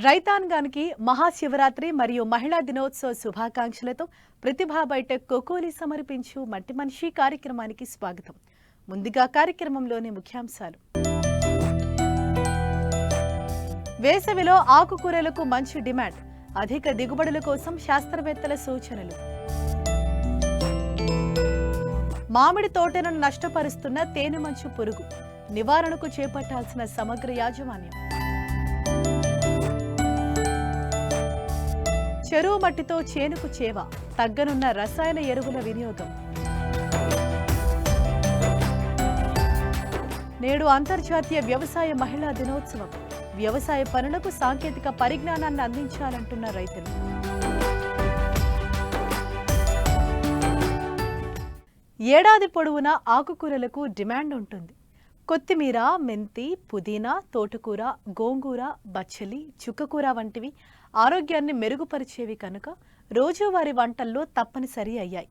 రైతాంగానికి మహాశివరాత్రి మరియు మహిళా దినోత్సవ శుభాకాంక్షలతో ప్రతిభా బైటెక్ కోకోలి సమర్పించు మట్టి మనిషి కార్యక్రమానికి స్వాగతం. ముందుగా కార్యక్రమంలోని ముఖ్యాంశాలు. వేసవిలో ఆకుకూరలకు మంచి డిమాండ్, అధిక దిగుబడుల కోసం శాస్త్రవేత్తల సూచనలు. మామిడి తోటలను నష్టపరుస్తున్న తేనెమంచు పురుగు నివారణకు చేపట్టాల్సిన సమగ్ర యాజమాన్యం. చెరువు మట్టితో చేనుకు చేవ, తగ్గనున్న రసాయన ఎరువుల వినియోగం. నేడు అంతర్జాతీయ వ్యవసాయ మహిళా దినోత్సవం. వ్యవసాయ పనులకు సాంకేతిక పరిజ్ఞానాన్ని అందించాలంటున్న రైతులు. ఏడాది పొడవునా ఆకుకూరలకు డిమాండ్ ఉంటుంది. కొత్తిమీర, మెంతి, పుదీనా, తోటకూర, గోంగూర, బచ్చలి, చుక్కకూర వంటివి ఆరోగ్యాన్ని మెరుగుపరిచేవి కనుక రోజువారీ వంటల్లో తప్పనిసరి అయ్యాయి.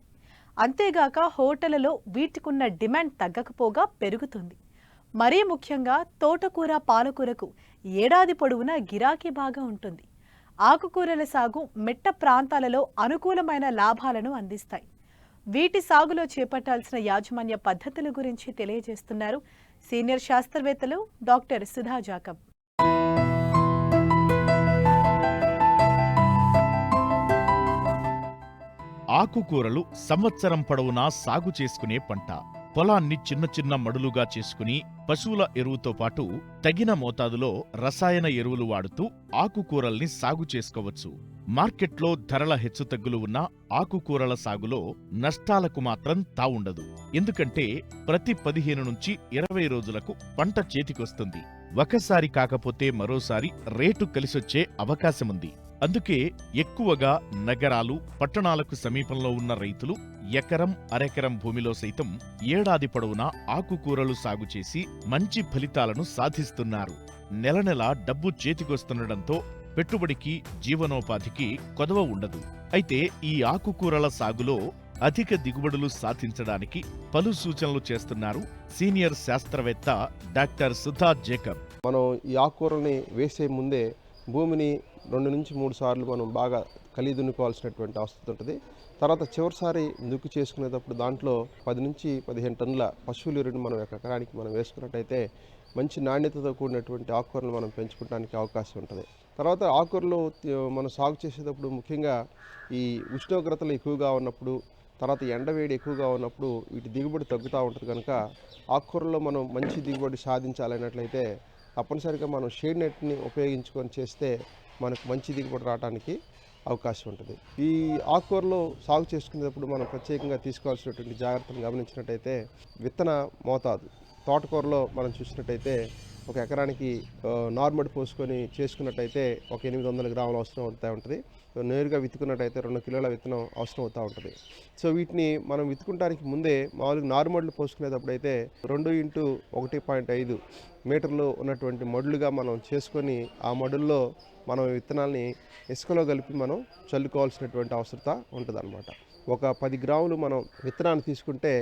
అంతేగాక హోటళ్లలో వీటికున్న డిమాండ్ తగ్గకపోగా పెరుగుతుంది. మరీ ముఖ్యంగా తోటకూర, పాలకూరకు ఏడాది పొడవునా గిరాకీ బాగా ఉంటుంది. ఆకుకూరల సాగు మెట్ట ప్రాంతాలలో అనుకూలమైన లాభాలను అందిస్తాయి. వీటి సాగులో చేపట్టాల్సిన యాజమాన్య పద్ధతుల గురించి తెలియజేస్తున్నారు సీనియర్ శాస్త్రవేత్తలు డాక్టర్ సుధా జాకబ్. ఆకుకూరలు సంవత్సరం పొడవునా సాగు చేసుకునే పంట. పొలాన్ని చిన్న చిన్న మడులుగా చేసుకుని పశువుల ఎరువుతో పాటు తగిన మోతాదులో రసాయన ఎరువులు వాడుతూ ఆకుకూరల్ని సాగు చేసుకోవచ్చు. మార్కెట్లో ధరల హెచ్చుతగ్గులు ఉన్న ఆకుకూరల సాగులో నష్టాలకు మాత్రం తావుండదు. ఎందుకంటే ప్రతి 15 నుంచి 20 రోజులకు పంట చేతికొస్తుంది. ఒకసారి కాకపోతే మరోసారి రేటు కలిసొచ్చే అవకాశముంది. అందుకే ఎక్కువగా నగరాలు, పట్టణాలకు సమీపంలో ఉన్న రైతులు ఎకరం, అరెకరం భూమిలో సైతం ఏడాది పొడవునా ఆకుకూరలు సాగు చేసి మంచి ఫలితాలను సాధిస్తున్నారు. నెల నెలా డబ్బు చేతికొస్తుండటంతో పెట్టుబడికి, జీవనోపాధికి కొదవ ఉండదు. అయితే ఈ ఆకుకూరల సాగులో అధిక దిగుబడులు సాధించడానికి పలు సూచనలు చేస్తున్నారు సీనియర్ శాస్త్రవేత్త డాక్టర్ సుధా జాకబ్. మనం ఈ ఆకుకూరల్ని వేసే ముందే భూమిని 2 నుంచి 3 సార్లు మనం బాగా దున్నుకోవాల్సినటువంటి అవసరం ఉంటుంది. తర్వాత చివరిసారి దుక్కు చేసుకునేటప్పుడు దాంట్లో 10 నుంచి 15 టన్నుల పశువుల ఎరువుని మనం ఎకరానికి మనం వేసుకున్నట్టయితే మంచి నాణ్యతతో కూడినటువంటి ఆకుకూరలు మనం పెంచుకోవడానికి అవకాశం ఉంటుంది. తర్వాత ఆకుకూరలు మనం సాగు చేసేటప్పుడు ముఖ్యంగా ఈ ఉష్ణోగ్రతలు ఎక్కువగా ఉన్నప్పుడు, తర్వాత ఎండవేడి ఎక్కువగా ఉన్నప్పుడు వీటి దిగుబడి తగ్గుతూ ఉంటుంది. కనుక ఆకుకూరల్లో మనం మంచి దిగుబడి సాధించాలన్నట్లయితే తప్పనిసరిగా మనం షేడ్ నెట్ని ఉపయోగించుకొని చేస్తే మనకు మంచి దిగుబడి రావడానికి అవకాశం ఉంటుంది. ఈ ఆకుకూరలు సాగు చేసుకునేటప్పుడు మనం ప్రత్యేకంగా తీసుకోవాల్సినటువంటి జాగ్రత్తలు గమనించినట్టయితే విత్తన మోతాదు. తోటకూరలో మనం చూసినట్టయితే ఒక ఎకరానికి నార్మల్ పోసుకొని చేసుకున్నట్టయితే ఒక 800 గ్రాములు అవసరం అవుతూ ఉంటుంది. నేరుగా విత్తుకున్నట్టయితే 2 కిలోల విత్తనం అవసరం అవుతూ ఉంటుంది. సో వీటిని మనం విత్తుకుంటానికి ముందే మామూలుగా నార్మల్ పోసుకునేటప్పుడు అయితే 2x1.5 మీటర్లు ఉన్నటువంటి మడులుగా మనం చేసుకొని ఆ మడుల్లో మనం విత్తనాల్ని ఇసుకలో కలిపి మనం చల్లుకోవాల్సినటువంటి అవసరత ఉంటుంది అన్నమాట. ఒక 10 గ్రాములు మనం విత్తనాన్ని తీసుకుంటే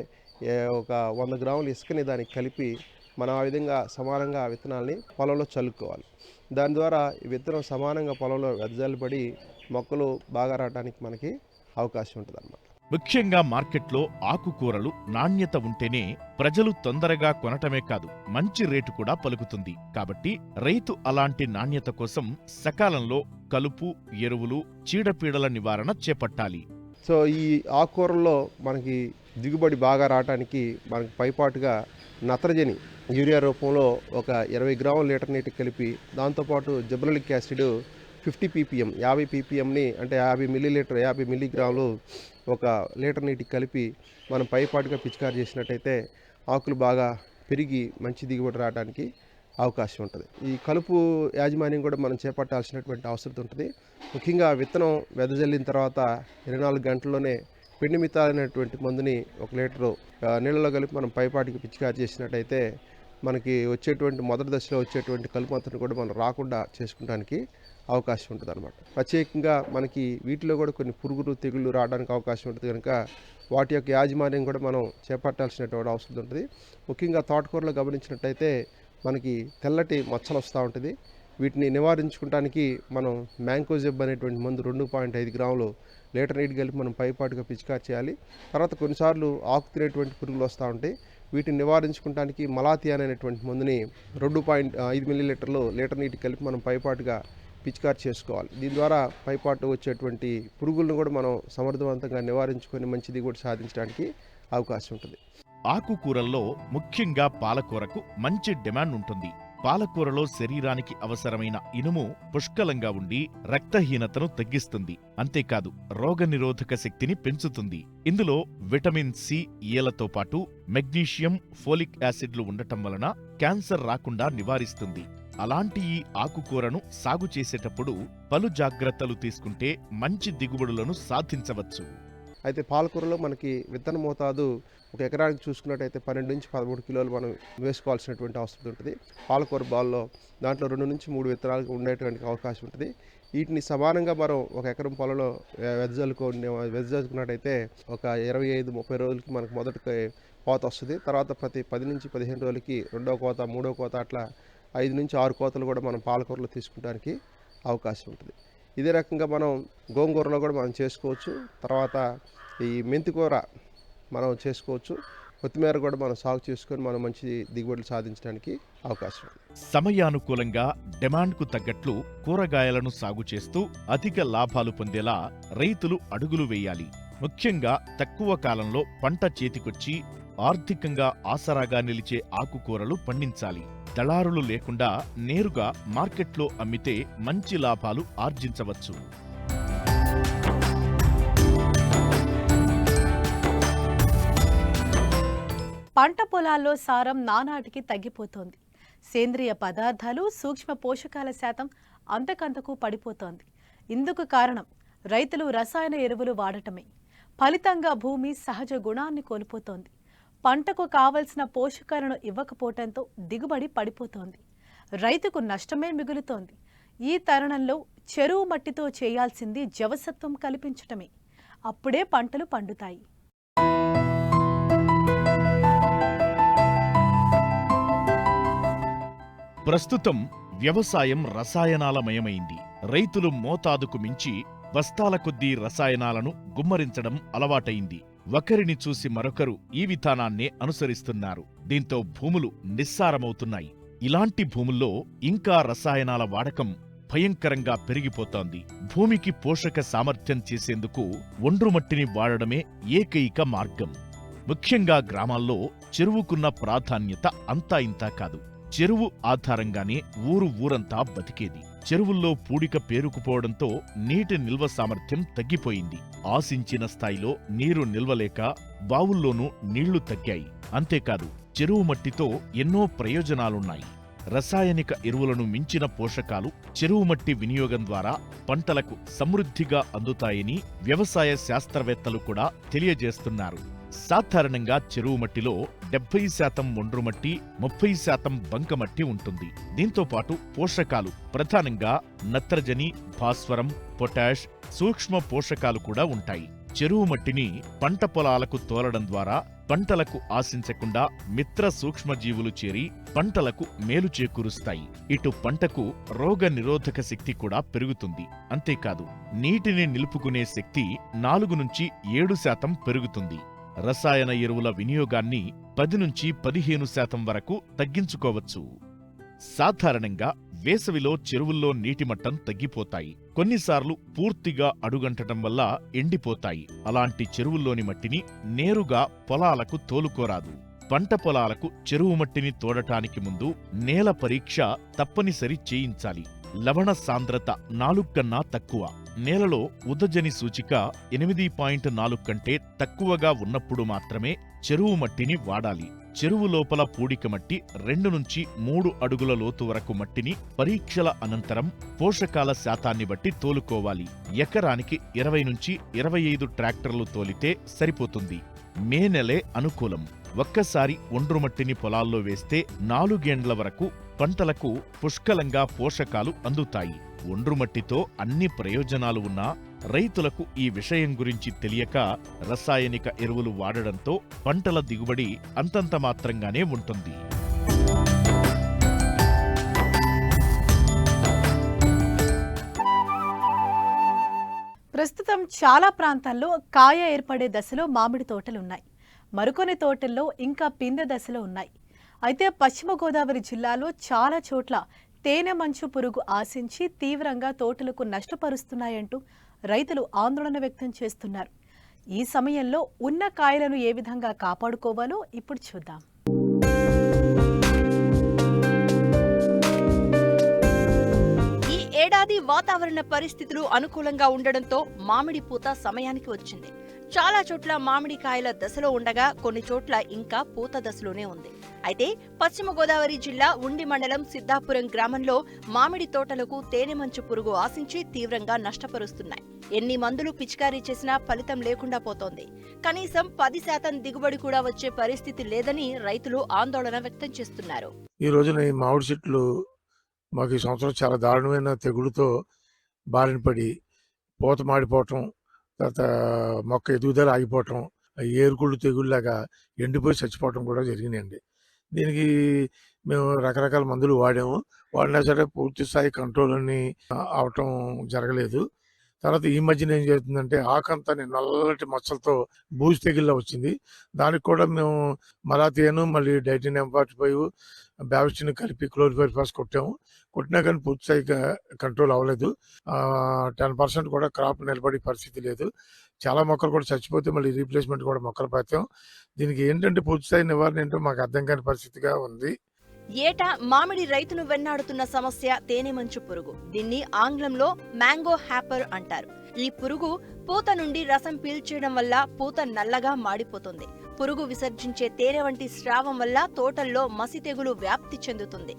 ఒక 100 గ్రాములు ఇసుకని దానికి కలిపి మనం ఆ విధంగా సమానంగా విత్తనాల్ని పొలంలో చల్లుకోవాలి. దాని ద్వారా ఈ విత్తనం సమానంగా పొలంలో వెదజల్లబడి మొక్కలు బాగా రావడానికి మనకి అవకాశం ఉంటుంది అన్నమాట. ముఖ్యంగా మార్కెట్లో ఆకుకూరలు నాణ్యత ఉంటేనే ప్రజలు తొందరగా కొనటమే కాదు, మంచి రేటు కూడా పలుకుతుంది. కాబట్టి రైతు అలాంటి నాణ్యత కోసం సకాలంలో కలుపు, ఎరువులు, చీడపీడల నివారణ చేపట్టాలి. సో ఈ ఆకుకూరల్లో మనకి దిగుబడి బాగా రావడానికి మనకి పైపాటుగా నత్రజని యూరియా రూపంలో ఒక 20 గ్రాముల లీటర్ నీటికి కలిపి, దాంతోపాటు జిబ్రెలిక్ యాసిడ్ 50 ppm 50 ppmని అంటే 50 మిల్లీగ్రాములు ఒక లీటర్ నీటికి కలిపి మనం పైపాటుగా పిచికారి చేసినట్టయితే ఆకులు బాగా పెరిగి మంచి దిగుబడి రావడానికి అవకాశం ఉంటుంది. ఈ కలుపు యాజమాన్యం కూడా మనం చేపట్టాల్సినటువంటి అవసరం ఉంటుంది. ముఖ్యంగా విత్తనం వెదజల్లిన తర్వాత 24 గంటల్లోనే పిండిమిత అనేటువంటి మందుని 1 లీటరు నీళ్ళలో కలిపి మనం పైపాటికి పిచికారి చేసినట్టయితే మనకి వచ్చేటువంటి మొదటి దశలో వచ్చేటువంటి కలుపు అంతను కూడా మనం రాకుండా చేసుకోవడానికి అవకాశం ఉంటుంది అన్నమాట. ప్రత్యేకంగా మనకి వీటిలో కూడా కొన్ని పురుగులు, తెగుళ్ళు రావడానికి అవకాశం ఉంటుంది. కనుక వాటి యొక్క యాజమాన్యం కూడా మనం చేపట్టాల్సినటువంటి అవసరం ఉంటుంది. ముఖ్యంగా తోటకూరలో గమనించినట్టయితే మనకి తెల్లటి మచ్చలు వస్తూ ఉంటుంది. వీటిని నివారించుకోవడానికి మనం మ్యాంకోజెబ్ అనేటువంటి మందు 2.5 గ్రాములు లీటర్ నీటి కలిపి మనం పైపాటుగా పిచికారి చేయాలి. తర్వాత కొన్నిసార్లు ఆకు తినేటువంటి పురుగులు వస్తూ ఉంటాయి. వీటిని నివారించుకోవడానికి మలాథియాన్ అనేటువంటి మందుని 2.5 మిల్లీలీటర్లు లీటర్ నీటి కలిపి మనం పైపాటుగా పిచికారి చేసుకోవాలి. దీని ద్వారా పైపాటు వచ్చేటువంటి పురుగులను కూడా మనం సమర్థవంతంగా నివారించుకొని మంచి దిగుబడి సాధించడానికి అవకాశం ఉంటుంది. ఆకుకూరల్లో ముఖ్యంగా పాలకూరకు మంచి డిమాండ్ ఉంటుంది. పాలకూరలో శరీరానికి అవసరమైన ఇనుము పుష్కలంగా ఉండి రక్తహీనతను తగ్గిస్తుంది. అంతేకాదు రోగనిరోధక శక్తిని పెంచుతుంది. ఇందులో విటమిన్ సి, ఏలతో పాటు మెగ్నీషియం, ఫోలిక్ యాసిడ్లు ఉండటం వలన క్యాన్సర్ రాకుండా నివారిస్తుంది. అలాంటి ఈ ఆకుకూరను సాగు చేసేటప్పుడు పలు జాగ్రత్తలు తీసుకుంటే మంచి దిగుబడులను సాధించవచ్చు. అయితే పాలకూరలో మనకి విత్తన మోతాదు ఒక ఎకరానికి చూసుకున్నట్టయితే 12 నుంచి 13 కిలోలు మనం వేసుకోవాల్సినటువంటి అవసరం ఉంటుంది. పాలకూర బాల్లో దాంట్లో 2 నుంచి 3 విత్తనాలు ఉండేటువంటి అవకాశం ఉంటుంది. వీటిని సమానంగా మనం ఒక ఎకరం పొలంలో వెదజల్లుకున్నట్టయితే ఒక 25-30 రోజులకి మనకు మొదటి కోత వస్తుంది. తర్వాత ప్రతి 10 నుంచి 15 రోజులకి రెండో కోత, మూడో కోత, అట్లా 5 నుంచి 6 కోతలు కూడా మనం పాలకూరలో తీసుకోవడానికి అవకాశం ఉంటుంది. ఇదే రకంగా మనం గోంగూరలో కూడా మనం చేసుకోవచ్చు. తర్వాత ఈ మెంతికూర మనం చేసుకోవచ్చు. కొత్తిమీర కూడా మనం సాగు చేసుకొని మనం మంచి దిగుబడులు సాధించడానికి అవకాశం ఉంది. సమయానుకూలంగా డిమాండ్కు తగ్గట్లు కూరగాయలను సాగు చేస్తూ అధిక లాభాలు పొందేలా రైతులు అడుగులు వేయాలి. ముఖ్యంగా తక్కువ కాలంలో పంట చేతికొచ్చి ఆర్థికంగా ఆసరాగా నిలిచే ఆకుకూరలు పండించాలి. దళారులు లేకుండా నేరుగా మార్కెట్లో అమ్మితే మంచి లాభాలు ఆర్జించవచ్చు. పంట పొలాల్లో సారం నానాటికి తగ్గిపోతోంది. సేంద్రియ పదార్థాలు, సూక్ష్మ పోషకాల శాతం అంతకంతకు పడిపోతోంది. ఇందుకు కారణం రైతులు రసాయన ఎరువులు వాడటమే. ఫలితంగా భూమి సహజ గుణాన్ని కోల్పోతోంది. పంటకు కావలసిన పోషకాలను ఇవ్వకపోవడంతో దిగుబడి పడిపోతోంది. రైతుకు నష్టమే మిగులుతోంది. ఈ తరుణంలో చెరువు మట్టితో చేయాల్సింది జవసత్వం కల్పించటమే. అప్పుడే పంటలు పండుతాయి. ప్రస్తుతం వ్యవసాయం రసాయనాలమయమైంది. రైతులు మోతాదుకు మించి బస్తాల కొద్దీ రసాయనాలను గుమ్మరించడం అలవాటైంది. ఒకరిని చూసి మరొకరు ఈ విధానాన్నే అనుసరిస్తున్నారు. దీంతో భూములు నిస్సారమవుతున్నాయి. ఇలాంటి భూముల్లో ఇంకా రసాయనాల వాడకం భయంకరంగా పెరిగిపోతోంది. భూమికి పోషక సామర్థ్యం చేసేందుకు ఒండ్రుమట్టిని వాడడమే ఏకైక మార్గం. ముఖ్యంగా గ్రామాల్లో చెరువుకున్న ప్రాధాన్యత అంతా ఇంతా కాదు. చెరువు ఆధారంగానే ఊరంతా బతికేది. చెరువుల్లో పూడిక పేరుకుపోవడంతో నీటి నిల్వ సామర్థ్యం తగ్గిపోయింది. ఆశించిన స్థాయిలో నీరు నిల్వలేక బావుల్లోనూ నీళ్లు తగ్గాయి. అంతేకాదు చెరువు మట్టితో ఎన్నో ప్రయోజనాలున్నాయి. రసాయనిక ఎరువులను మించిన పోషకాలు చెరువు మట్టి వినియోగం ద్వారా పంటలకు సమృద్ధిగా అందుతాయని వ్యవసాయ శాస్త్రవేత్తలు కూడా తెలియజేస్తున్నారు. సాధారణంగా చెరువు మట్టిలో 70% ఒండ్రుమట్టి, 30% బంకమట్టి ఉంటుంది. దీంతో పాటు పోషకాలు ప్రధానంగా నత్రజని, భాస్వరం, పొటాష్, సూక్ష్మ పోషకాలు కూడా ఉంటాయి. చెరువు మట్టిని పంట పొలాలకు తోలడం ద్వారా పంటలకు ఆశించకుండా మిత్ర సూక్ష్మజీవులు చేరి పంటలకు మేలు చేకూరుస్తాయి. ఇటు పంటకు రోగ నిరోధక శక్తి కూడా పెరుగుతుంది. అంతేకాదు నీటిని నిలుపుకునే శక్తి 4 నుంచి 7% పెరుగుతుంది. రసాయన ఎరువుల వినియోగాన్ని 10 నుంచి 15% వరకు తగ్గించుకోవచ్చు. సాధారణంగా వేసవిలో చెరువుల్లో నీటిమట్టం తగ్గిపోతాయి. కొన్నిసార్లు పూర్తిగా అడుగంటటం వల్ల ఎండిపోతాయి. అలాంటి చెరువుల్లోని మట్టిని నేరుగా పొలాలకు తోలుకోరాదు. పంట పొలాలకు చెరువు మట్టిని తోడటానికి ముందు నేల పరీక్ష తప్పనిసరి చేయించాలి. లవణ సాంద్రత 4 కన్నా తక్కువ, నేలలో ఉదజని సూచిక 8.4 కంటే తక్కువగా ఉన్నప్పుడు మాత్రమే చెరువు మట్టిని వాడాలి. చెరువు లోపల పూడిక మట్టి 2 నుంచి 3 అడుగుల లోతు వరకు మట్టిని పరీక్షల అనంతరం పోషకాల శాతాన్ని బట్టి తోలుకోవాలి. ఎకరానికి 20 నుంచి 25 ట్రాక్టర్లు తోలితే సరిపోతుంది. మే నెలే అనుకూలం. ఒక్కసారి ఒండ్రుమట్టిని పొలాల్లో వేస్తే 4 ఏండ్ల వరకు పంటలకు పుష్కలంగా పోషకాలు అందుతాయి. ఒండ్రుమట్టితో అన్ని ప్రయోజనాలు ఉన్నా రైతులకు ఈ విషయం గురించి తెలియక రసాయనిక ఎరువులు వాడడంతో పంటల దిగుబడి అంతంత మాత్రంగానే ఉంటుంది. చాలా ప్రాంతాల్లో కాయ ఏర్పడే దశలో మామిడి తోటలున్నాయి. మరికొన్ని తోటల్లో ఇంకా పిందె దశలో ఉన్నాయి. అయితే పశ్చిమ గోదావరి జిల్లాలో చాలా చోట్ల తేనె మంచు పురుగు ఆశించి తీవ్రంగా తోటలకు నష్టపరుస్తున్నాయంటూ రైతులు ఆందోళన వ్యక్తం చేస్తున్నారు. ఈ సమయంలో ఉన్న కాయలను ఏ విధంగా కాపాడుకోవాలో ఇప్పుడు చూద్దాం. ఏడాది వాతావరణ పరిస్థితులు అనుకూలంగా ఉండడంతో మామిడి పూత సమయానికి వచ్చింది. చాలా చోట్ల మామిడికాయల దశలో ఉండగా కొన్ని చోట్ల ఇంకా పూత దశలోనే ఉంది. అయితే పశ్చిమ గోదావరి జిల్లా ఉండి మండలం సిద్ధాపురం గ్రామంలో మామిడి తోటలకు తేనె మంచు పురుగు ఆశించి తీవ్రంగా నష్టపరుస్తున్నాయి. ఎన్ని మందులు పిచికారీ చేసినా ఫలితం లేకుండా పోతోంది. కనీసం 10% దిగుబడి కూడా వచ్చే పరిస్థితి లేదని రైతులు ఆందోళన వ్యక్తం చేస్తున్నారు. ఈ రోజున ఈ మామిడి చెట్లు మాకు ఈ సంవత్సరం చాలా దారుణమైన తెగులుతో బారిన పడి పూత మాడిపోవటం, తర్వాత మొక్క ఎదుగుదల ఆగిపోవటం, ఏరుకుళ్ళు తెగుళ్ళలాగా ఎండిపోయి చచ్చిపోవటం కూడా జరిగినాయండి. దీనికి మేము రకరకాల మందులు వాడినా సరే పూర్తి స్థాయి కంట్రోల్ అని అవటం జరగలేదు. తర్వాత ఈ మధ్యన ఏం చేస్తుందంటే ఆకంతా నల్లటి మచ్చలతో బూజు తెగిల్లా వచ్చింది. దానికి కూడా మేము మలాథియను మళ్ళీ డైటిన్ M45 బ్యావిస్టిన్ కలిపి క్లోరిపైరిఫాస్ కొట్టినా కానీ పూర్తి స్థాయి కంట్రోల్ అవ్వలేదు. 10% కూడా క్రాప్ నిలబడే పరిస్థితి లేదు. చాలా మొక్కలు కూడా చచ్చిపోతే మళ్ళీ రీప్లేస్మెంట్ కూడా మొక్కలు పెట్టాం. దీనికి ఏంటంటే పూర్తి స్థాయి నివారణ ఏంటో మాకు అర్థం కాని పరిస్థితిగా ఉంది. ఏటా మామిడి రైతును వెన్నాడుతున్న సమస్య తేనె మంచు పురుగు. దీన్ని ఆంగ్లంలో మ్యాంగో హ్యాపర్ అంటారు. ఈ పురుగు పూత నుండి రసం పీల్చేయడం వల్ల పూత నల్లగా మాడిపోతుంది. పురుగు విసర్జించే తేనె వంటి స్రావం వల్ల తోటల్లో మసి తెగులు వ్యాప్తి చెందుతుంది.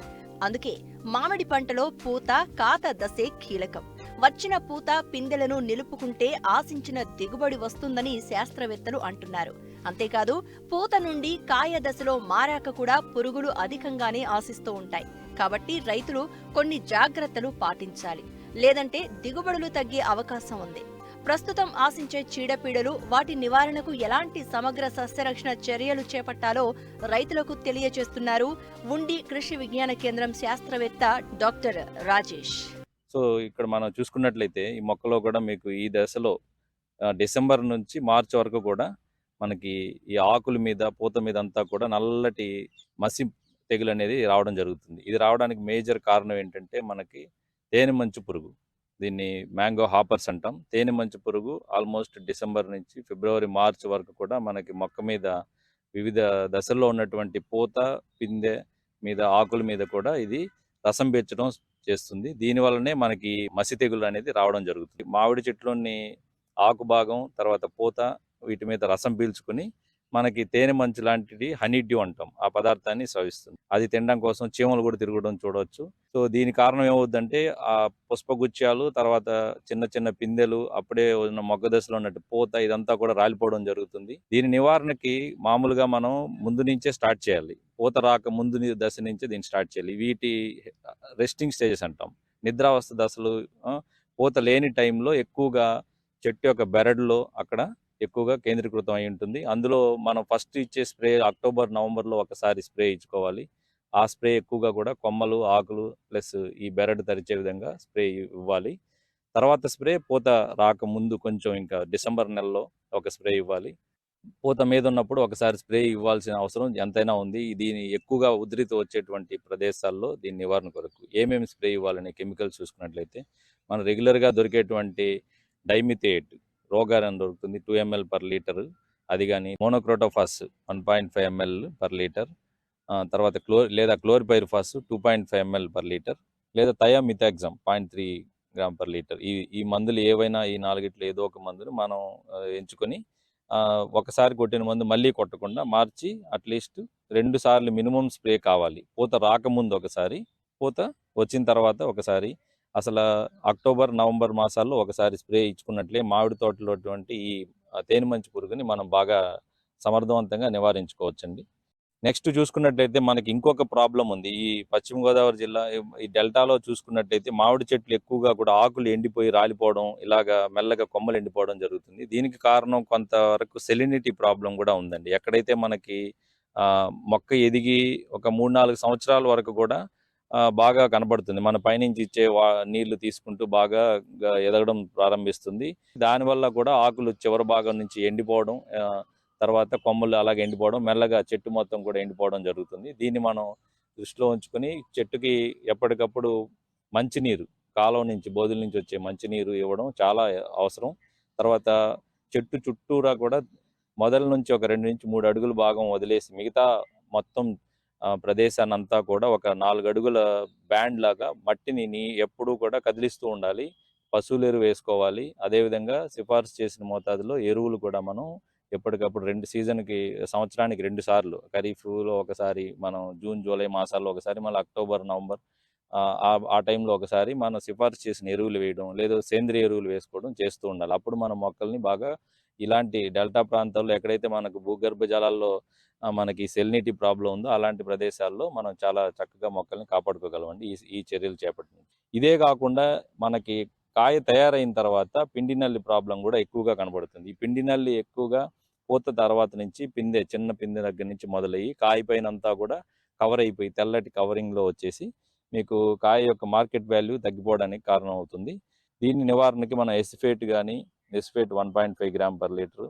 అందుకే మామిడి పంటలో పూత కాత దశే కీలకం. వచ్చిన పూత పిందెలను నిలుపుకుంటే ఆశించిన దిగుబడి వస్తుందని శాస్త్రవేత్తలు అంటున్నారు. అంతేకాదు పూత నుండి కాయ దశలో మారాక కూడా పురుగులు అధికంగానే ఆశిస్తూ ఉంటాయి. కాబట్టి రైతులు కొన్ని జాగ్రత్తలు పాటించాలి, లేదంటే దిగుబడులు తగ్గే అవకాశం ఉంది. ప్రస్తుతం ఆశించే చీడపీడలు, వాటి నివారణకు ఎలాంటి సమగ్ర సస్యరక్షణ చర్యలు చేపట్టాలో రైతులకు తెలియజేస్తున్నారు ఉండి కృషి విజ్ఞాన కేంద్రం శాస్త్రవేత్త డాక్టర్ రాజేష్. సో ఇక్కడ మనం చూసుకున్నట్లయితే ఈ మొక్కలో కూడా మీకు ఈ దశలో డిసెంబర్ నుంచి మార్చి వరకు కూడా మనకి ఈ ఆకుల మీద పూత మీద అంతా కూడా నల్లటి మసి తెగులు అనేది రావడం జరుగుతుంది. ఇది రావడానికి మేజర్ కారణం ఏంటంటే మనకి తేనె మంచు పురుగు, దీన్ని మ్యాంగో హాపర్స్ అంటాం. తేనె మంచు పురుగు ఆల్మోస్ట్ డిసెంబర్ నుంచి ఫిబ్రవరి మార్చి వరకు కూడా మనకి మొక్క మీద వివిధ దశల్లో ఉన్నటువంటి పూత పిందె మీద ఆకుల మీద కూడా ఇది రసం పీల్చడం చేస్తుంది. దీనివల్లనే మనకి మసి తెగులు అనేది రావడం జరుగుతుంది. మామిడి చెట్లోని ఆకు భాగం తర్వాత పూత వీటి మీద రసం పీల్చుకుని మనకి తేనె మంచు లాంటిది హనీ డ్యూ అంటాం, ఆ పదార్థాన్ని స్రవిస్తుంది. అది తినడం కోసం చీమలు కూడా తిరగడం చూడవచ్చు. సో దీని కారణం ఏమవుద్దంటే ఆ పుష్పగుచ్చాలు, తర్వాత చిన్న చిన్న పిందెలు, అప్పుడే ఉన్న మొగ్గ దశలో ఉన్నట్టు పూత ఇదంతా కూడా రాలిపోవడం జరుగుతుంది. దీని నివారణకి మామూలుగా మనం ముందు నుంచే స్టార్ట్ చేయాలి. పూత రాక ముందు దశ నుంచే దీన్ని స్టార్ట్ చేయాలి. వీటి రెస్టింగ్ స్టేజెస్ అంటాం. నిద్రావస్థ దశలు, పూత లేని టైంలో ఎక్కువగా చెట్టు యొక్క బెరడులో అక్కడ ఎక్కువగా కేంద్రీకృతం అయి ఉంటుంది. అందులో మనం ఫస్ట్ ఇచ్చే స్ప్రే అక్టోబర్ నవంబర్లో ఒకసారి స్ప్రే ఇచ్చుకోవాలి. ఆ స్ప్రే ఎక్కువగా కూడా కొమ్మలు ఆకులు ప్లస్ ఈ బెరడు తరిచే విధంగా స్ప్రే ఇవ్వాలి. తర్వాత స్ప్రే పూత రాక ముందు కొంచెం ఇంకా డిసెంబర్ నెలలో ఒక స్ప్రే ఇవ్వాలి. పూత మీద ఉన్నప్పుడు ఒకసారి స్ప్రే ఇవ్వాల్సిన అవసరం ఎంతైనా ఉంది. దీని ఎక్కువగా ఉధృతి వచ్చేటువంటి ప్రదేశాల్లో దీని నివారణ కొరకు ఏమేమి స్ప్రే ఇవ్వాలనే కెమికల్స్ చూసుకున్నట్లయితే మనం రెగ్యులర్గా దొరికేటువంటి డైమిథేట్ రోగార్ అని దొరుకుతుంది 2 ml per లీటర్, అది కానీ మోనోక్రోటోఫాస్ 1.5 ml per లీటర్, తర్వాత క్లోరిపైరిఫాస్ 2.5 ml per లీటర్, లేదా థయామిథాక్సామ్ 0.3 gram per లీటర్. ఈ మందులు ఏవైనా ఈ నాలుగిట్లో ఏదో ఒక మందులు మనం ఎంచుకొని ఒకసారి కొట్టిన మందు మళ్ళీ కొట్టకుండా మార్చి అట్లీస్ట్ 2 సార్లు మినిమం స్ప్రే కావాలి. పూత రాకముందు ఒకసారి, పూత వచ్చిన తర్వాత ఒకసారి, అసలు అక్టోబర్ నవంబర్ మాసాల్లో ఒకసారి స్ప్రే ఇచ్చుకున్నట్లే మామిడి తోటలో ఈ తేనె మంచు పురుగుని మనం బాగా సమర్థవంతంగా నివారించుకోవచ్చండి. నెక్స్ట్ చూసుకున్నట్లయితే మనకి ఇంకొక ప్రాబ్లం ఉంది. ఈ పశ్చిమ గోదావరి జిల్లా ఈ డెల్టాలో చూసుకున్నట్లయితే మామిడి చెట్లు ఎక్కువగా కూడా ఆకులు ఎండిపోయి రాలిపోవడం, ఇలాగా మెల్లగా కొమ్మలు ఎండిపోవడం జరుగుతుంది. దీనికి కారణం కొంతవరకు సెలినిటీ ప్రాబ్లం కూడా ఉందండి. ఎక్కడైతే మనకి మొక్క ఎదిగి ఒక 3-4 సంవత్సరాల వరకు కూడా బాగా కనబడుతుంది. మన పైనుంచి ఇచ్చే నీళ్లు తీసుకుంటూ బాగా ఎదగడం ప్రారంభిస్తుంది. దానివల్ల కూడా ఆకులు చివరి భాగం నుంచి ఎండిపోవడం, తర్వాత కొమ్మలు అలాగే ఎండిపోవడం, మెల్లగా చెట్టు మొత్తం కూడా ఎండిపోవడం జరుగుతుంది. దీన్ని మనం దృష్టిలో ఉంచుకొని చెట్టుకి ఎప్పటికప్పుడు మంచినీరు, కాలువ నుంచి బోధుల నుంచి వచ్చే మంచినీరు ఇవ్వడం చాలా అవసరం. తర్వాత చెట్టు చుట్టూరా కూడా మొదల నుంచి ఒక 2 నుంచి 3 అడుగుల భాగం వదిలేసి మిగతా మొత్తం ప్రదేశాన్ని అంతా కూడా ఒక 4 అడుగుల బ్యాండ్ లాగా మట్టిని ఎప్పుడూ కూడా కదిలిస్తూ ఉండాలి. పశువుల ఎరువు వేసుకోవాలి. అదేవిధంగా సిఫార్సు చేసిన మోతాదులో ఎరువులు కూడా మనం ఎప్పటికప్పుడు సంవత్సరానికి 2 సార్లు, ఖరీఫ్లో ఒకసారి, మనం జూన్ జూలై మాసాల్లో ఒకసారి, మళ్ళీ అక్టోబర్ నవంబర్ ఆ టైంలో ఒకసారి మనం సిఫార్సు చేసిన ఎరువులు వేయడం, లేదా సేంద్రియ ఎరువులు వేసుకోవడం చేస్తూ ఉండాలి. అప్పుడు మన మొక్కల్ని బాగా ఇలాంటి డెల్టా ప్రాంతాల్లో ఎక్కడైతే మనకు భూగర్భ జలాల్లో మనకి సెలినిటీ ప్రాబ్లం ఉందో అలాంటి ప్రదేశాల్లో మనం చాలా చక్కగా మొక్కల్ని కాపాడుకోగలమండి ఈ చర్యలు చేపట్టిన. ఇదే కాకుండా మనకి కాయ తయారైన తర్వాత పిండి నల్లి ప్రాబ్లం కూడా ఎక్కువగా కనబడుతుంది. ఈ పిండి నల్లి ఎక్కువగా పూత తర్వాత నుంచి చిన్న పిందె దగ్గర నుంచి మొదలయ్యి కాయ పైన అంతా కూడా కవర్ అయిపోయి తెల్లటి కవరింగ్లో వచ్చేసి మీకు కాయ యొక్క మార్కెట్ వాల్యూ తగ్గిపోవడానికి కారణం అవుతుంది. దీని నివారణకి మనం acephate 1.5 gram per litre,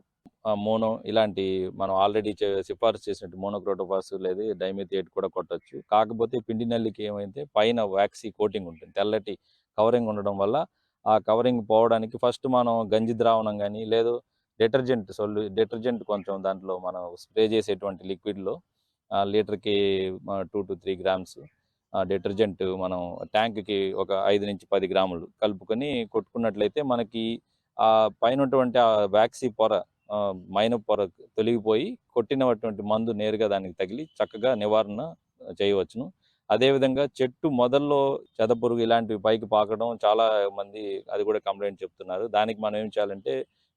mono ఇలాంటి మనం ఆల్రెడీ సిఫార్సు చేసినట్టు మోనోక్రోటోఫాస్ లేదా డైమిథియేట్ కూడా కొట్టచ్చు. కాకపోతే పిండి నల్లికి ఏమైతే పైన వ్యాక్సీ కోటింగ్ ఉంటుంది, తెల్లటి కవరింగ్ ఉండడం వల్ల ఆ కవరింగ్ పోవడానికి ఫస్ట్ మనం గంజి ద్రావణం కానీ లేదు డిటర్జెంట్ కొంచెం దాంట్లో మనం స్ప్రే చేసేటువంటి లిక్విడ్లో లీటర్కి 2 to 3 గ్రామ్స్ డిటర్జెంట్ మనం ట్యాంక్కి ఒక 5 నుంచి 10 గ్రాములు కలుపుకొని కొట్టుకున్నట్లయితే మనకి ఆ పైనటువంటి ఆ వ్యాక్సీ పొర, మైన పొర తొలగిపోయి కొట్టినటువంటి మందు నేరుగా దానికి తగిలి చక్కగా నివారణ చేయవచ్చును. అదేవిధంగా చెట్టు మొదల్లో చెదపురుగు ఇలాంటివి పైకి పాకడం చాలా మంది అది కూడా కంప్లైంట్ చెప్తున్నారు. దానికి మనం ఏం చేయాలంటే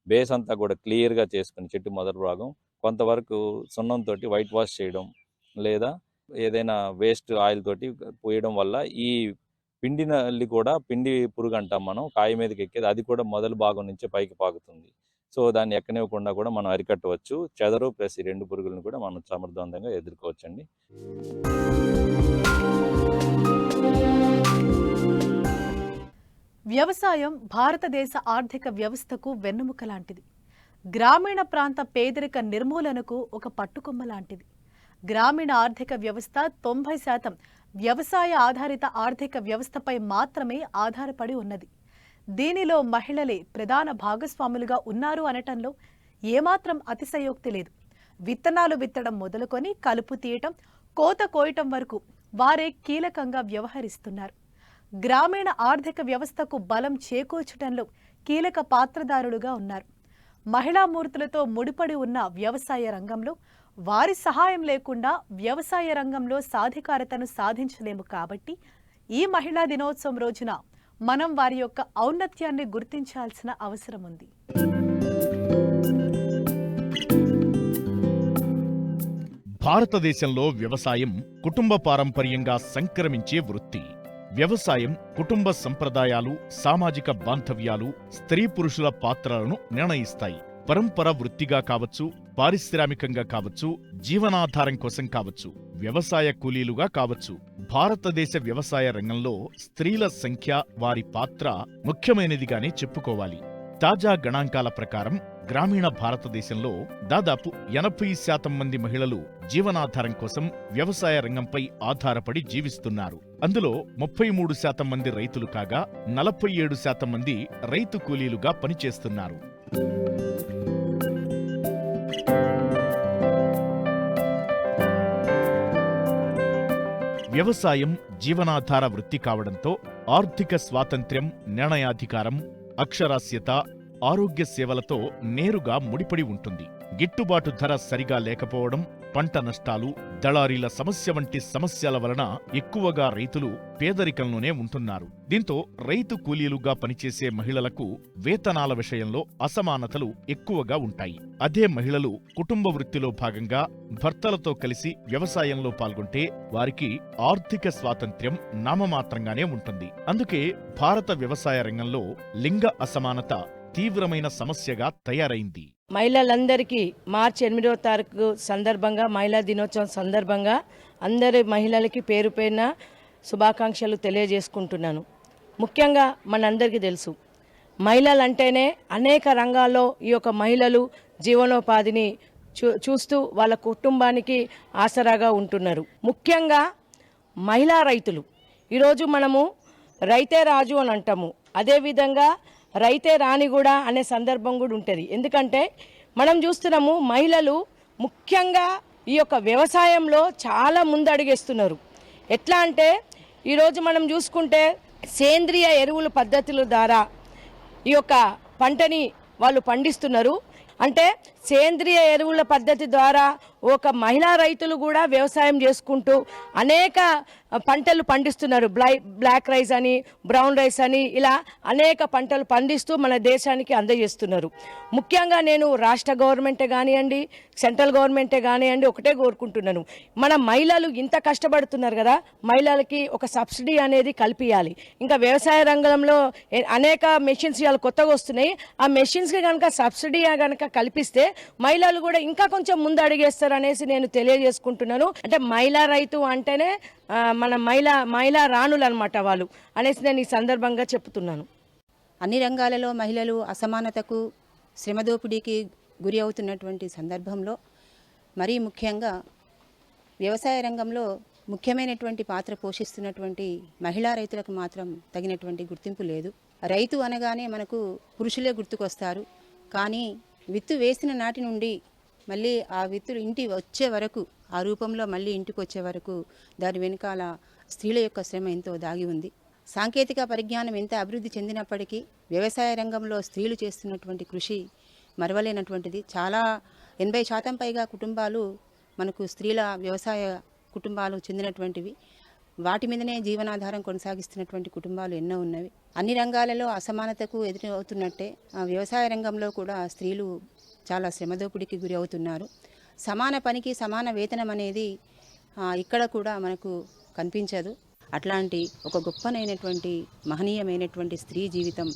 బేస్ అంతా కూడా క్లియర్గా చేసుకుని చెట్టు మొదటి భాగం కొంతవరకు సున్నంతో వైట్ వాష్ చేయడం, లేదా ఏదైనా వేస్ట్ ఆయిల్ తోటి పోయడం వల్ల ఈ పిండి నల్లి కూడా, పిండి పురుగు అంటాం మనం, కాయ మీదకి ఎక్కేది, అది కూడా మొదటి భాగం నుంచే పైకి పాకుతుంది. సో దాన్ని ఎక్కనివ్వకుండా కూడా మనం అరికట్టవచ్చు. చెదరు ప్లస్ ఈ 2 పురుగులను కూడా మనం సమర్థవంతంగా ఎదుర్కోవచ్చండి. వ్యవసాయం భారతదేశ ఆర్థిక వ్యవస్థకు వెన్నెముక లాంటిది. గ్రామీణ ప్రాంత పేదరిక నిర్మూలనకు ఒక పట్టుకొమ్మ లాంటిది. గ్రామీణ ఆర్థిక వ్యవస్థ 90% వ్యవసాయ ఆధారిత ఆర్థిక వ్యవస్థపై మాత్రమే ఆధారపడి ఉన్నది. దీనిలో మహిళలే ప్రధాన భాగస్వాములుగా ఉన్నారు అనటంలో ఏమాత్రం అతిశయోక్తి లేదు. విత్తనాలు విత్తడం మొదలుకొని కలుపు తీయటం, కోత కోయటం వరకు వారే కీలకంగా వ్యవహరిస్తున్నారు. గ్రామీణ ఆర్థిక వ్యవస్థకు బలం చేకూర్చడంలో కీలక పాత్రధారులుగా ఉన్నారు. మహిళామూర్తులతో ముడిపడి ఉన్న వ్యవసాయ రంగంలో వారి సహాయం లేకుండా వ్యవసాయ రంగంలో సాధికారతను సాధించలేము. కాబట్టి ఈ మహిళా దినోత్సవం రోజున మనం వారి యొక్క ఔన్నత్యాన్ని గుర్తించాల్సిన అవసరం ఉంది. భారతదేశంలో వ్యవసాయం కుటుంబ పారంపర్యంగా సంక్రమించే వృత్తి. వ్యవసాయం కుటుంబ సంప్రదాయాలు, సామాజిక బాంధవ్యాలు, స్త్రీ పురుషుల పాత్రలను నిర్ణయిస్తాయి. పరంపర వృత్తిగా కావచ్చు, పారిశ్రామికంగా కావచ్చు, జీవనాధారం కోసం కావచ్చు, వ్యవసాయ కూలీలుగా కావచ్చు, భారతదేశ వ్యవసాయ రంగంలో స్త్రీల సంఖ్య, వారి పాత్ర ముఖ్యమైనదిగానే చెప్పుకోవాలి. తాజా గణాంకాల ప్రకారం గ్రామీణ భారతదేశంలో దాదాపు 80% మంది మహిళలు జీవనాధారం కోసం వ్యవసాయ రంగంపై ఆధారపడి జీవిస్తున్నారు. అందులో 33% మంది రైతులు కాగా 47% మంది రైతు కూలీలుగా పనిచేస్తున్నారు. వ్యవసాయం జీవనాధార వృత్తి కావడంతో ఆర్థిక స్వాతంత్ర్యం, నిర్ణయాధికారం, అక్షరాస్యత, ఆరోగ్య సేవలతో నేరుగా ముడిపడి ఉంటుంది. గిట్టుబాటు ధర సరిగా లేకపోవడం, పంట నష్టాలు, దళారీల సమస్య వంటి సమస్యల వలన ఎక్కువగా రైతులు పేదరికంలోనే ఉంటున్నారు. దీంతో రైతు కూలీలుగా పనిచేసే మహిళలకు వేతనాల విషయంలో అసమానతలు ఎక్కువగా ఉంటాయి. అదే మహిళలు కుటుంబ వృత్తిలో భాగంగా భర్తలతో కలిసి వ్యవసాయంలో పాల్గొంటే వారికి ఆర్థిక స్వాతంత్ర్యం నామమాత్రంగానే ఉంటుంది. అందుకే భారత వ్యవసాయ రంగంలో లింగ అసమానత తీవ్రమైన సమస్యగా తయారైంది. మహిళలందరికీ మార్చి 8వ తారీఖు సందర్భంగా, మహిళా దినోత్సవం సందర్భంగా అందరి మహిళలకి పేరు పేరున శుభాకాంక్షలు తెలియజేసుకుంటున్నాను. ముఖ్యంగా మనందరికీ తెలుసు, మహిళలు అంటేనే అనేక రంగాల్లో ఈ యొక్క మహిళలు జీవనోపాధిని చూస్తూ వాళ్ళ కుటుంబానికి ఆసరాగా ఉంటున్నారు. ముఖ్యంగా మహిళా రైతులు. ఈరోజు మనము రైతే రాజు అని అంటాము, అదేవిధంగా రైతే రాణి కూడా అనే సందర్భం కూడా ఉంటుంది. ఎందుకంటే మనం చూస్తున్నాము, మహిళలు ముఖ్యంగా ఈ యొక్క వ్యవసాయంలో చాలా ముందడుగేస్తున్నారు. ఎట్లా అంటే ఈరోజు మనం చూసుకుంటే సేంద్రియ ఎరువుల పద్ధతుల ద్వారా ఈ యొక్క పంటని వాళ్ళు పండిస్తున్నారు. అంటే సేంద్రియ ఎరువుల పద్ధతి ద్వారా ఒక మహిళా రైతులు కూడా వ్యవసాయం చేసుకుంటూ అనేక పంటలు పండిస్తున్నారు. బ్లాక్ రైస్ అని, బ్రౌన్ రైస్ అని, ఇలా అనేక పంటలు పండిస్తూ మన దేశానికి అందజేస్తున్నారు. ముఖ్యంగా నేను రాష్ట్ర గవర్నమెంటే కానివ్వండి, సెంట్రల్ గవర్నమెంటే కానివ్వండి, ఒకటే కోరుకుంటున్నాను, మన మహిళలు ఇంత కష్టపడుతున్నారు కదా, మహిళలకి ఒక సబ్సిడీ అనేది కల్పించాలి. ఇంకా వ్యవసాయ రంగంలో అనేక మెషిన్స్ ఇవాళ కొత్తగా వస్తున్నాయి. ఆ మెషిన్స్కి కనుక సబ్సిడీ కనుక కల్పిస్తే మహిళలు కూడా ఇంకా కొంచెం ముందు అడిగేస్తారు అనేసి నేను తెలియజేసుకుంటున్నాను. అంటే మహిళా రైతు అంటేనే మన మహిళా రాణులు అనమాట వాళ్ళు అనేసి నేను ఈ సందర్భంగా చెప్తున్నాను. అన్ని రంగాలలో మహిళలు అసమానతకు, శ్రమదోపిడీకి గురి అవుతున్నటువంటి సందర్భంలో మరీ ముఖ్యంగా వ్యవసాయ రంగంలో ముఖ్యమైనటువంటి పాత్ర పోషిస్తున్నటువంటి మహిళా రైతులకు మాత్రం తగినటువంటి గుర్తింపు లేదు. రైతు అనగానే మనకు పురుషులే గుర్తుకొస్తారు. కానీ విత్తు వేసిన నాటి నుండి మళ్ళీ ఆ విత్తులు ఇంటి వచ్చే వరకు, ఆ రూపంలో మళ్ళీ ఇంటికి వచ్చే వరకు దాని వెనకాల స్త్రీల యొక్క శ్రమ ఎంతో దాగి ఉంది. సాంకేతిక పరిజ్ఞానం ఎంత అభివృద్ధి చెందినప్పటికీ వ్యవసాయ రంగంలో స్త్రీలు చేస్తున్నటువంటి కృషి మరవలేనటువంటిది. చాలా 80% పైగా కుటుంబాలు మనకు స్త్రీల వ్యవసాయ కుటుంబాలు చెందినటువంటివి. వాటి మీదనే జీవనాధారం కొనసాగిస్తున్నటువంటి కుటుంబాలు ఎన్నో ఉన్నవి. అన్ని రంగాలలో అసమానతకు ఎదురవుతున్నట్టే వ్యవసాయ రంగంలో కూడా స్త్రీలు చాలా శ్రమదోపిడికి గురి అవుతున్నారు. సమాన పనికి సమాన వేతనం అనేది ఇక్కడ కూడా మనకు కనిపించదు. అట్లాంటి ఒక గొప్పనైనటువంటి మహనీయమైనటువంటి స్త్రీ జీవితం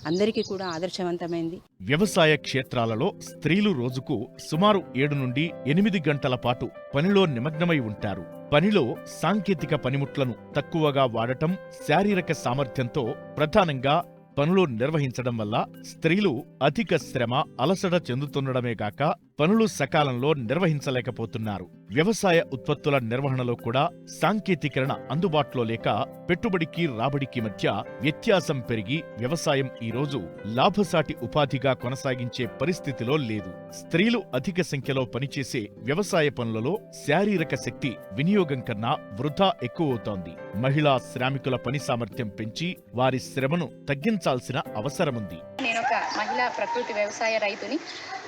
అందరికీ కూడా ఆదర్శవంతమైంది. వ్యవసాయ క్షేత్రాలలో స్త్రీలు రోజుకు సుమారు 7 నుండి 8 గంటల పాటు పనిలో నిమగ్నమై ఉంటారు. పనిలో సాంకేతిక పనిముట్లను తక్కువగా వాడటం, శారీరక సామర్థ్యంతో ప్రధానంగా పనులు నిర్వహించడం వల్ల స్త్రీలు అధిక శ్రమ, అలసట చెందుతుండడమే గాక పనులు సకాలంలో నిర్వహించలేకపోతున్నారు. వ్యవసాయ ఉత్పత్తుల నిర్వహణలో కూడా సాంకేతికరణ అందుబాటులో లేక పెట్టుబడికి రాబడికి మధ్య వ్యత్యాసం పెరిగి వ్యవసాయం ఈరోజు లాభసాటి ఉపాధిగా కొనసాగించే పరిస్థితిలో లేదు. స్త్రీలు అధిక సంఖ్యలో పనిచేసే వ్యవసాయ పనులలో శారీరక శక్తి వినియోగం కన్నా వృధా ఎక్కువవుతోంది. మహిళా శ్రామికుల పని సామర్థ్యం పెంచి వారి శ్రమను తగ్గించాల్సిన అవసరముంది. నేనొక మహిళా ప్రకృతి వ్యవసాయ రైతుని.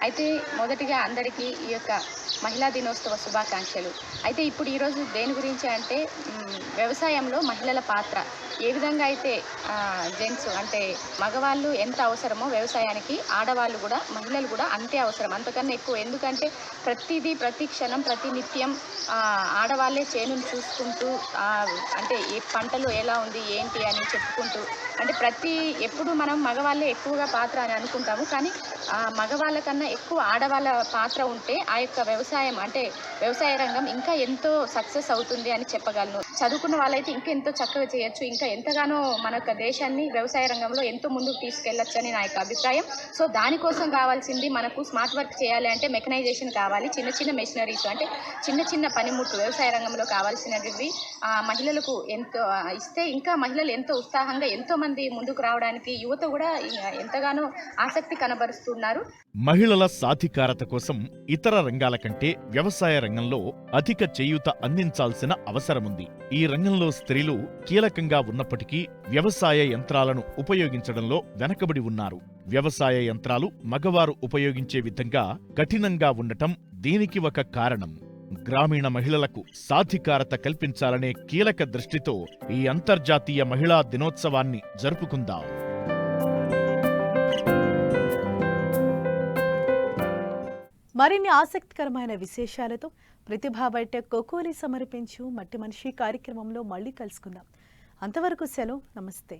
అయితే మొదటిగా అందరికీ ఈ యొక్క మహిళా దినోత్సవ శుభాకాంక్షలు. అయితే ఇప్పుడు ఈరోజు దేని గురించి అంటే వ్యవసాయంలో మహిళల పాత్ర ఏ విధంగా అయితే జెంట్స్ అంటే మగవాళ్ళు ఎంత అవసరమో వ్యవసాయానికి ఆడవాళ్ళు కూడా, మహిళలు కూడా అంతే అవసరం, అంతకన్నా ఎక్కువ. ఎందుకంటే ప్రతి క్షణం ప్రతి నిత్యం ఆడవాళ్ళే చేనును చూసుకుంటూ అంటే ఏ పంటలు ఎలా ఉంది ఏంటి అని చెప్పుకుంటూ, అంటే ఎప్పుడు మనం మగవాళ్ళే ఎక్కువగా పాత్ర అని అనుకుంటాము, కానీ మగవాళ్ళ కన్నా ఎక్కువ ఆడవాళ్ళ పాత్ర ఉంటే ఆ యొక్క వ్యవసాయం అంటే వ్యవసాయ రంగం ఇంకా ఎంతో సక్సెస్ అవుతుంది అని చెప్పగలను. చదువుకున్న వాళ్ళైతే ఇంకెంతో చక్కగా చేయొచ్చు, ఇంకా ఎంతగానో మన యొక్క దేశాన్ని వ్యవసాయ రంగంలో ఎంతో ముందుకు తీసుకెళ్లొచ్చు అని నా యొక్క అభిప్రాయం. సో దానికోసం కావాల్సింది మనకు స్మార్ట్ వర్క్ చేయాలి అంటే మెకనైజేషన్ కావాలి. చిన్న మెషినరీస్ అంటే చిన్న పనిముట్లు వ్యవసాయ రంగంలో కావాల్సినవి మహిళలకు ఎంతో ఇస్తే ఇంకా మహిళలు ఎంతో ఉత్సాహంగా ఎంతో మంది ముందుకు రావడానికి యువత కూడా ఎంతగానో ఆసక్తి కనబరుస్తున్నారు. మహిళల సాధికారత కోసం ఇతర రంగాల కంటే వ్యవసాయ రంగంలో అధిక చేయూత అందించాల్సిన అవసరముంది. ఈ రంగంలో స్త్రీలు కీలకంగా ఉన్నప్పటికీ వ్యవసాయ యంత్రాలను ఉపయోగించడంలో వెనకబడి ఉన్నారు. వ్యవసాయ యంత్రాలు మగవారు ఉపయోగించే విధంగా కఠినంగా ఉండటం దీనికి ఒక కారణం. గ్రామీణ మహిళలకు సాధికారత కల్పించాలనే కీలక దృష్టితో ఈ అంతర్జాతీయ మహిళా దినోత్సవాన్ని జరుపుకుందాం. మరిన్ని ఆసక్తికరమైన విశేషాలతో ప్రతిభా బైటెక్ కోకోలి సమర్పించు మట్టి మనిషి కార్యక్రమంలో మళ్ళీ కలుసుకుందాం. అంతవరకు సెలవు. నమస్తే.